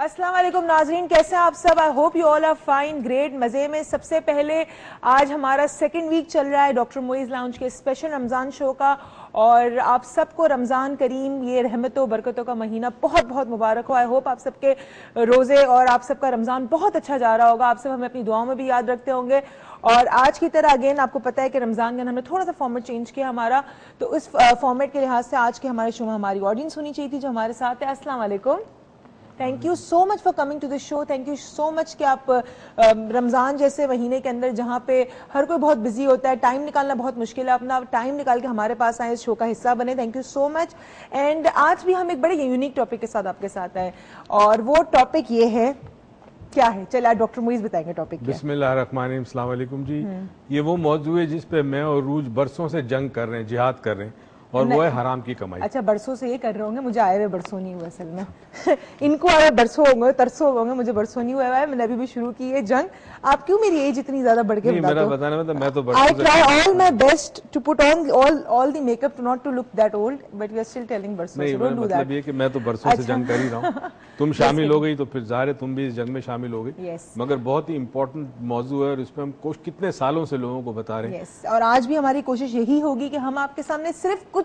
अस्सलाम वालेकुम नाजरीन, कैसे हैं आप सब? I hope you all are fine, great, मजे में। सबसे पहले आज हमारा सेकंड वीक चल रहा है डॉक्टर मोइज लाउंज के स्पेशल रमजान शो का, और आप सबको रमजान करीम, ये रहमतों बरकतों का महीना बहुत बहुत मुबारक हो। आई होप आप सबके रोजे और आप सबका रमजान बहुत अच्छा जा रहा होगा। आप सब हमें अपनी दुआओं में भी याद रखते होंगे। और आज की तरह अगेन आपको पता है कि रमजान के हमने थोड़ा सा फॉर्मेट चेंज किया हमारा, तो उस फॉर्मेट के लिहाज से आज के हमारे शो में हमारी ऑडियंस होनी चाहिए थी जो हमारे साथ है। अस्सलाम वालेकुम, thank you so much for coming to this show. Thank you so much कि आप रमज़ान जैसे महीने के अंदर जहाँ पे हर कोई बहुत बिजी होता है, टाइम निकालना बहुत मुश्किल है, अपना टाइम निकाल के हमारे पास आए, इस शो का हिस्सा बने। Thank you so much. And आज भी हम एक बड़े यूनिक टॉपिक के साथ आपके साथ आए, और वो टॉपिक ये है, क्या है? चलिए आज डॉक्टर मोइज बताएंगे टॉपिक क्या है। बिस्मिल्लाहिर्रहमानिर्रहीम, अस्सलाम वालेकुम जी। ये वो मौजू है जिस पे मैं और रूज बरसों से जंग कर रहे हैं, जिहाद कर रहे हैं, और वो है हराम की कमाई। अच्छा, बरसों से ये कर रहे होंगे, मुझे आए हुए बरसों नहीं हुए असल में इनको आए बरसों होंगे, तरसों होंगे, मुझे बरसों नहीं हुआ है। मैंने अभी भी शुरू की है जंग। आप क्यों मेरी एज इतनी ज्यादा बढ़ के बताते हो? बताने मतलब मैं तो I try all my best to put on all the makeup not to look that old, but we are still telling बरसों, so don't do that। मतलब ये कि मैं तो बरसों से जंग कर ही रहा हूँ। तुम शामिल हो गई तो फिर ज़ाहिर है तुम भी इस जंग में शामिल हो गई। मगर बहुत ही इंपॉर्टेंट मौजू है और इसमें हम कितने सालों से लोगों को बता रहे हैं। और आज भी हमारी कोशिश यही होगी कि हम आपके सामने सिर्फ कुछ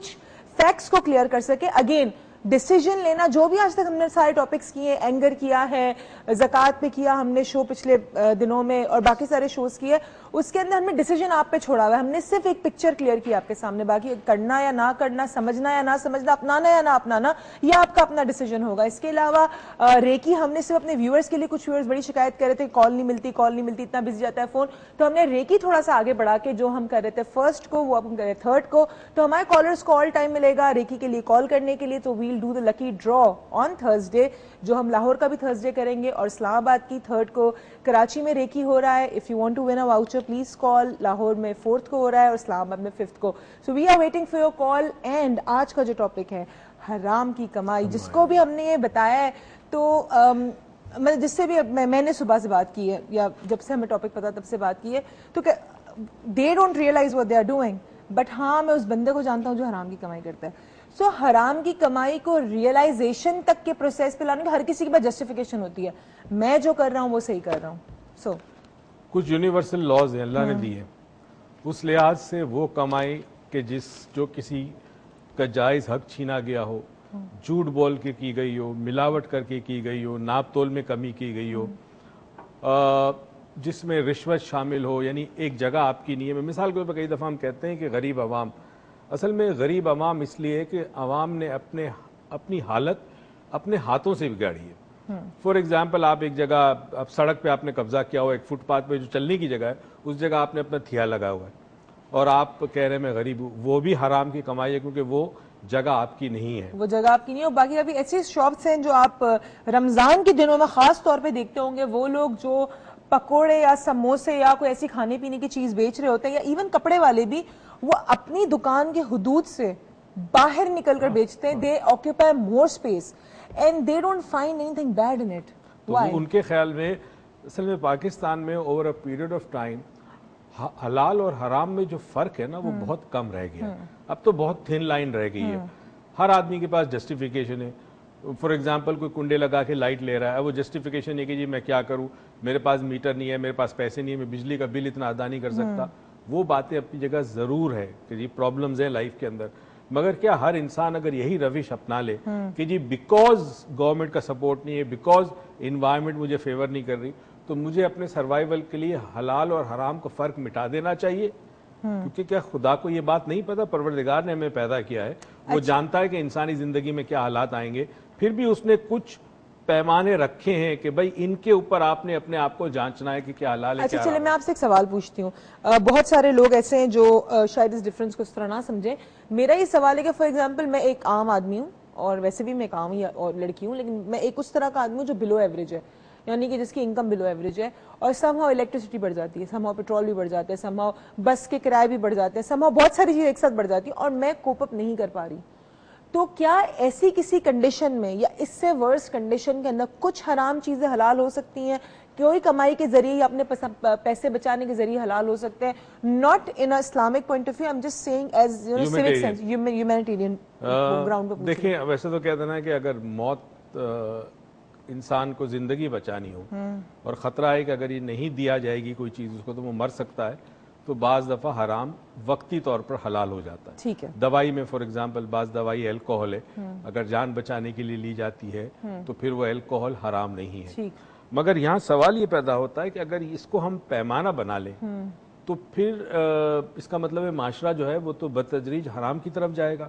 फैक्ट्स को क्लियर कर सके। अगेन डिसीजन लेना, जो भी आज तक हमने सारे टॉपिक्स किए, एंगर किया है, ज़कात पे किया हमने शो पिछले दिनों में, और बाकी सारे शोज किए, उसके अंदर हमने डिसीजन आप पे छोड़ा हुआ है। हमने सिर्फ एक पिक्चर क्लियर की आपके सामने, बाकी करना या ना करना, समझना या ना समझना, अपनाना या ना अपनाना, ये आपका अपना डिसीजन होगा। इसके अलावा रेकी हमने सिर्फ अपने व्यूअर्स के लिए, कुछ व्यूअर्स बड़ी शिकायत कर रहे थे, कॉल नहीं मिलती, इतना बिजी जाता है फोन, तो हमने रेकी थोड़ा सा आगे बढ़ा के जो हम कर रहे थे फर्स्ट को, वो अब हम कर रहे थर्ड को। तो हमारे कॉलर्स को ऑल टाइम मिलेगा रेकी के लिए कॉल करने के लिए। तो we'll do the lucky draw on Thursday, जो हम लाहौर का भी थर्सडे करेंगे, और इस्लामाबाद की थर्ड को, कराची में रेकी हो रहा है। If you want to win a voucher please call. Lahore में फोर्थ को हो रहा है और इस्लामाबाद में फिफ्थ को। So we are waiting for your call. And आज का जो टॉपिक है हराम की कमाई, जिसको भी हमने ये बताया है, तो मतलब जिससे भी मैंने सुबह से बात की है, या जब से हमें टॉपिक पता तब से बात की है, तो they don't realise what they are doing, but हाँ मैं उस बंदे को जानता हूँ जो हराम की कमाई करता है। सो हराम की कमाई को रियलाइजेशन तक के प्रोसेस पे लाने की हर किसी के पास जस्टिफिकेशन होती है, मैं जो कर रहा हूँ वो सही कर रहा हूँ। सो कुछ यूनिवर्सल लॉज हैं अल्लाह ने दिए, उस लिहाज से वो कमाई के जो किसी का जायज़ हक छीना गया हो, झूठ बोल के की गई हो, मिलावट करके की गई हो, नाप तोल में कमी की गई हो, जिसमें रिश्वत शामिल हो, यानी एक जगह आपकी नहीं है। मिसाल के तौर पर कई दफ़ा हम कहते हैं कि गरीब अवाम, असल में गरीब अवाम इसलिए कि अवाम ने अपनी हालत अपने हाथों से बिगाड़ी है। फॉर एग्जाम्पल, आप एक जगह, आप सड़क पे आपने कब्जा किया हो, एक फुटपाथ पे जो चलने की जगह है उस जगह आपने अपना थिया लगा हुआ है, और आप कह रहे हैं मैं गरीब हूँ, वो भी हराम की कमाई है, क्योंकि वो जगह आपकी नहीं है, वो जगह आपकी नहीं है। और बाकी अभी ऐसे शॉप्स हैं जो आप रमजान के दिनों में खास तौर पे देखते होंगे, वो लोग जो पकोड़े या समोसे या कोई ऐसी खाने पीने की चीज बेच रहे होते हैं, या इवन कपड़े वाले भी, वो अपनी दुकान के हुदूद से बाहर निकलकर बेचते हैं। दे occupy more space and they don't find anything bad in it. तो उनके ख्याल में असल में पाकिस्तान में over a period of time हलाल और हराम में जो फर्क है ना, वो बहुत कम रह गया। अब तो बहुत थिन लाइन रह गई है। हर आदमी के पास जस्टिफिकेशन है। फॉर एग्जाम्पल, कोई कुंडे लगा के लाइट ले रहा है, वो जस्टिफिकेशन है कि जी मैं क्या करूं, मेरे पास मीटर नहीं है, मेरे पास पैसे नहीं है, मैं बिजली का बिल इतना अदा नहीं कर सकता। वो बातें अपनी जगह जरूर है कि जी प्रॉब्लम्स हैं लाइफ के अंदर, मगर क्या हर इंसान अगर यही रविश अपना ले कि जी बिकॉज गवर्नमेंट का सपोर्ट नहीं है, बिकॉज इन्वायरमेंट मुझे फेवर नहीं कर रही, तो मुझे अपने सर्वाइवल के लिए हलाल और हराम का फर्क मिटा देना चाहिए? क्योंकि क्या खुदा को ये बात नहीं पता? परवरदिगार ने हमें पैदा किया है, वो जानता है कि इंसानी जिंदगी में क्या हालात आएंगे, फिर भी उसने कुछ पैमाने रखे हैं कि भाई इनके ऊपर आपने अपने आप को जांचना है कि क्या हलाल है। अच्छा चलिए मैं आपसे एक सवाल पूछती हूँ। बहुत सारे लोग ऐसे हैं जो शायद इस डिफरेंस को इस तरह ना समझें। मेरा ये सवाल है कि फॉर एग्जांपल मैं एक आम आदमी हूँ, और वैसे भी मैं एक आम और लड़की हूँ, लेकिन मैं एक उस तरह का आदमी हूँ जो बिलो एवरेज है, यानी कि जिसकी इनकम बिलो एवरेज है, और समहाउ इलेक्ट्रिसिटी बढ़ जाती है, समहाउ पेट्रोल भी बढ़ जाता है, समहाउ बस के किराए भी बढ़ जाते हैं, समहाउ बहुत सारी चीजें एक साथ बढ़ जाती है, और मैं कोप अप नहीं कर पा रही। तो क्या ऐसी किसी कंडीशन में या इससे वर्स कंडीशन के अंदर कुछ हराम चीजें हलाल हो सकती हैं? कोई कमाई के जरिए या अपने पैसे बचाने के जरिए हलाल हो सकते हैं? Not in a Islamic point of view, I am just saying as civic sense, humanitarian ground पे। देखिए, वैसे तो कहते हैं ना कि अगर मौत انسان کو زندگی بچانی ہو اور خطرہ ہے کہ اگر یہ نہیں دیا جائے گی کوئی چیز اس کو تو وہ مر سکتا ہے، تو بعض دفعہ حرام وقتی طور پر حلال ہو جاتا ہے. ٹھیک ہے. دوائی میں فار ایگزامپل بعض دوائی الکوہول ہے، اگر جان بچانے کے لیے لی جاتی ہے تو پھر وہ الکوہول حرام نہیں ہے. مگر یہاں سوال یہ پیدا ہوتا ہے کہ اگر اس کو ہم پیمانہ بنا لیں تو پھر اس کا مطلب ہے معاشرہ جو ہے وہ تو بتدریج حرام کی طرف جائے گا.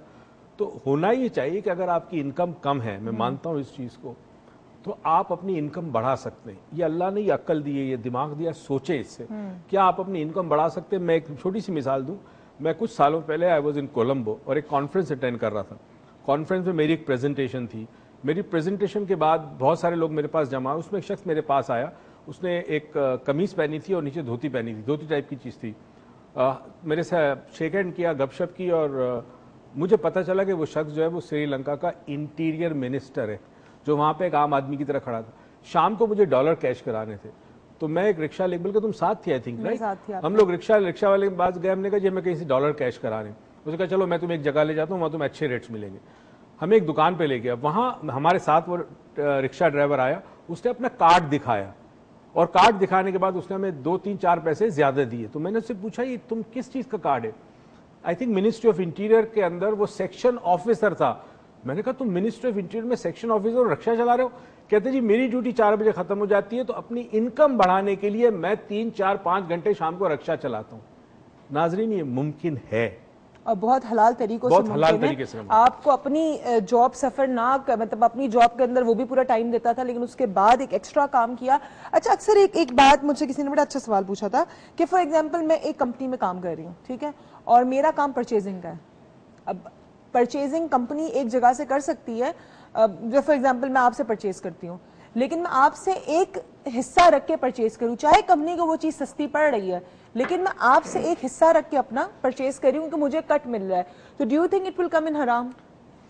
تو ہونا یہ چاہیے کہ اگر آپ کی انکم کم ہے، میں مانتا ہوں اس چیز کو، تو آپ اپنی انکم بڑھا سکتے ہیں. یہ اللہ نے یہ عقل دی ہے، یہ دماغ دیا، سوچے اس سے کیا آپ اپنی انکم بڑھا سکتے ہیں. میں ایک چھوٹی سی مثال دوں. میں کچھ سالوں پہلے آئی واز ان کولمبو اور ایک کانفرنس اٹینڈ کر رہا تھا. کانفرنس میں میری ایک پریزنٹیشن تھی. میری پریزنٹیشن کے بعد بہت سارے لوگ میرے پاس جمع، اس میں ایک شخص میرے پاس آیا. اس نے ایک قمیض پہنی تھی اور نیچے دھوتی پہنی تھی، دھوتی ٹائپ کی چیز تھی. میرے سے شیک ہینڈ کیا، گپ شپ کی، اور مجھے پتہ چلا کہ وہ شخص جو ہے وہ سری لنکا کا انٹیریئر منسٹر ہے، جو وہاں پہ ایک عام آدمی کی طرح کھڑا تھا. شام کو مجھے ڈالر کیش کرانے تھے، تو میں ایک رکشہ لے، بلکہ تم ساتھ تھے آئی تھنک رائٹ، ہم لوگ رکشہ والے کے پاس گئے. ہم نے کہا جی میں کہیں سے ڈالر کیش کرانے. اس نے کہا چلو میں تمہیں ایک جگہ لے جاتا ہوں، وہاں تمہیں اچھے ریٹس ملیں گے. ہمیں ایک دکان پہ لے گیا. وہاں ہمارے ساتھ وہ رکشہ ڈرائیور آیا، اس نے اپنا کارڈ دکھایا اور کارڈ دکھانے کے بعد اس نے ہمیں 2-3-4 پیسے زیادہ دیے. تو میں نے اس سے پوچھا یہ تم کس چیز کا کارڈ ہے؟ I think ministry of interior کے اندر وہ سیکشن آفیسر تھا. میں نے کہا تم منسٹری آف انٹیریئر میں سیکشن آفیسر اور رکشہ چلا رہے ہو؟ کہتے جی میری ڈیوٹی 4 بجے ختم ہو جاتی ہے تو اپنی انکم بڑھانے کے لیے میں 3-4-5 گھنٹے شام کو رکشہ چلاتا ہوں. ناظرین یہ ممکن ہے اور بہت حلال طریقوں سے ممکن ہے. آپ کو اپنی جاب سفر نہ مطلب اپنی جاب کے اندر وہ بھی پورا ٹائم دیتا تھا لیکن اس کے بعد ایک ایکسٹرا کام کیا. اچھا اکثر ایک بات مجھ سے کسی نے بڑا اچھا سوال پوچھا تھا کہ فار ایگزامپل میں ایک کمپنی میں کام کر رہی ہوں، ٹھیک ہے، اور میرا کام پرچیزنگ کا ہے. اب پرچیزنگ کمپنی ایک جگہ سے کر سکتی ہے، جو فار ایگزامپل میں آپ سے پرچیز کرتی ہوں، لیکن میں آپ سے ایک حصہ رکھ کے پرچیز کروں، چاہے کمپنی کو وہ چیز سستی پڑ رہی ہے لیکن میں آپ سے ایک حصہ رکھ کے اپنا پرچیز کر رہی ہوں کہ مجھے کٹ مل رہا ہے. تو do you think it will come in حرام؟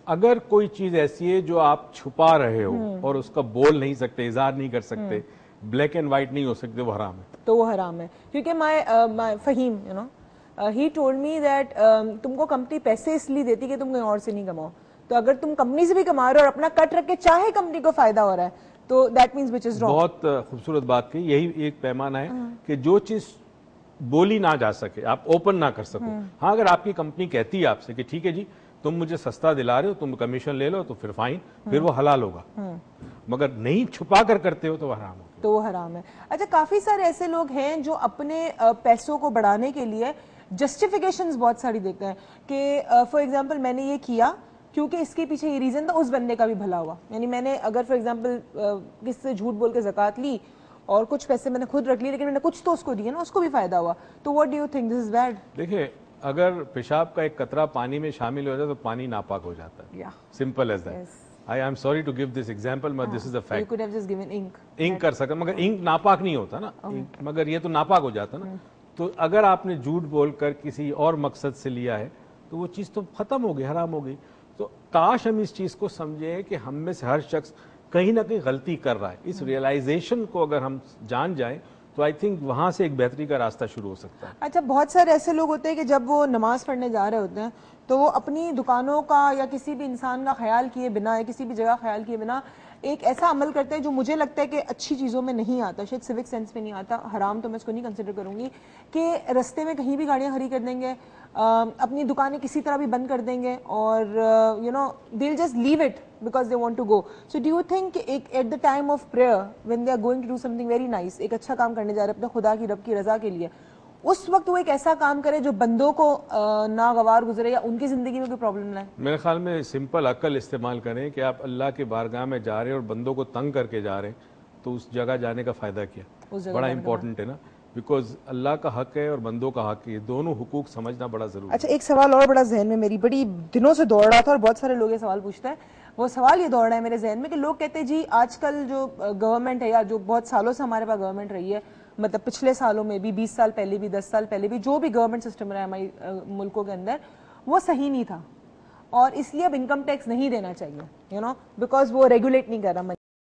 اگر کوئی چیز ایسی ہے جو آپ چھپا رہے ہو اور اس کا بول نہیں سکتے، اظہار نہیں کر سکتے، بلیک اینڈ وائٹ نہیں ہو سکتے، وہ حرام ہے. تو وہ حرام ہے. کیونکہ my Faheem you know he told me that تم کو کمپنی پیسے اس لیے دیتی کہ تم کہیں اور سے نہیں کماؤ. تو اگر تم کمپنی سے بھی کما رہے ہو اور اپنا کٹ رکھ کے چاہے کمپنی کو فائدہ ہو رہا ہے تو that means which is wrong. بہت خوبصورت بات کہی. یہی ایک پیمانہ ہے کہ جو چیز بولی نہ جا سکے آپ اوپن نہ کر سکو. ہاں اگر آپ کی کمپنی کہتی ہے آپ سے کہ ٹھیک ہے جی تم مجھے سستا دلا رہے ہو، تم کمیشن لے لو، تو پھر فائن، پھر وہ حلال ہوگا. مگر نہیں چھپا کر کرتے ہو تو حرام ہوگا، تو وہ حرام ہے. اچھا کافی سارے ایسے لوگ ہیں جو اپنے پیسوں کو بڑھانے کے لیے جسٹیفیکیشنز بہت ساری دیتے ہیں کہ فار ایگزامپل میں نے یہ کیا کیونکہ اس کے پیچھے یہ ریزن تھا، اس بندے کا بھی بھلا ہوا. یعنی میں نے اگر فار ایگزامپل کس سے جھوٹ بول کے زکوٰۃ لی اور کچھ پیسے میں نے خود رکھ لی لیکن میں نے کچھ تو اس کو دیا نا، اس کو بھی فائدہ ہوا. تو what do you think this is bad? دیکھیں اگر پیشاب کا ایک قطرہ پانی میں شامل ہو جائے تو پانی ناپاک ہو جاتا ہے. Simple as that. I am sorry to give this example but this is a fact. You could have just given ink. انک کر سکتا مگر انک ناپاک نہیں ہوتا نا، مگر یہ تو ناپاک ہو جاتا نا. تو اگر آپ نے جھوٹ بول کر کسی اور مقصد سے لیا ہے تو وہ چیز تو ختم ہو گئی، حرام ہو گئی. تو کاش ہم اس چیز کو سمجھیں کہ ہم میں سے ہر شخص کہیں نہ کہیں غلطی کر رہا ہے. اس ریئلائزیشن کو اگر ہم جان جائیں تو آئی تھنک وہاں سے ایک بہتری کا راستہ شروع ہو سکتا ہے. اچھا بہت سارے ایسے لوگ ہوتے ہیں کہ جب وہ نماز پڑھنے جا رہے ہوتے ہیں تو وہ اپنی دکانوں کا یا کسی بھی انسان کا خیال کیے بنا یا کسی بھی جگہ خیال کیے بنا ایک ایسا عمل کرتے ہیں جو مجھے لگتا ہے کہ اچھی چیزوں میں نہیں آتا، شاید سیوک سینس میں نہیں آتا، حرام تو میں اس کو نہیں کنسیڈر کروں گی، کہ رستے میں کہیں بھی گاڑیاں کھڑی کر دیں گے، اپنی دکانیں کسی طرح بھی بند کر دیں گے اور you know they will just leave it because they want to go. So do you think at the time of prayer when they are going to do something very nice, ایک اچھا کام کرنے جا رہے ہیں اپنے خدا کی رب کی رضا کے لیے، اس وقت وہ ایک ایسا کام کرے جو بندوں کو ناگوار گزرے یا ان کی زندگی میں کوئی پرابلم لائے؟ میرے خیال میں سمپل عقل استعمال کریں کہ آپ اللہ کی بارگاہ میں جا رہے ہیں اور بندوں کو تنگ کر کے جا رہے ہیں تو اس جگہ جانے کا فائدہ کیا؟ بڑا امپورٹنٹ ہے نا، بیکاز اللہ کا حق ہے اور بندوں کا حق ہے، یہ دونوں حقوق سمجھنا بڑا ضروری ہے. اچھا ایک سوال اور بڑا ذہن میں میری بڑی دنوں سے دوڑ رہا تھا اور بہت سارے لوگ یہ سوال پوچھتے ہیں. وہ سوال یہ دوڑ رہا ہے میرے ذہن میں کہ لوگ کہتے ہیں جی آج کل جو گورنمنٹ ہے یا جو بہت سالوں سے ہمارے پاس گورنمنٹ رہی ہے، مطلب پچھلے سالوں میں بھی 20 سال پہلے بھی 10 سال پہلے بھی جو بھی گورنمنٹ سسٹم رہا ہے ہمارے ملکوں کے اندر وہ صحیح نہیں تھا اور اس لیے اب انکم ٹیکس نہیں دینا چاہیے، یو نو بیکاز وہ ریگولیٹ نہیں کر رہا.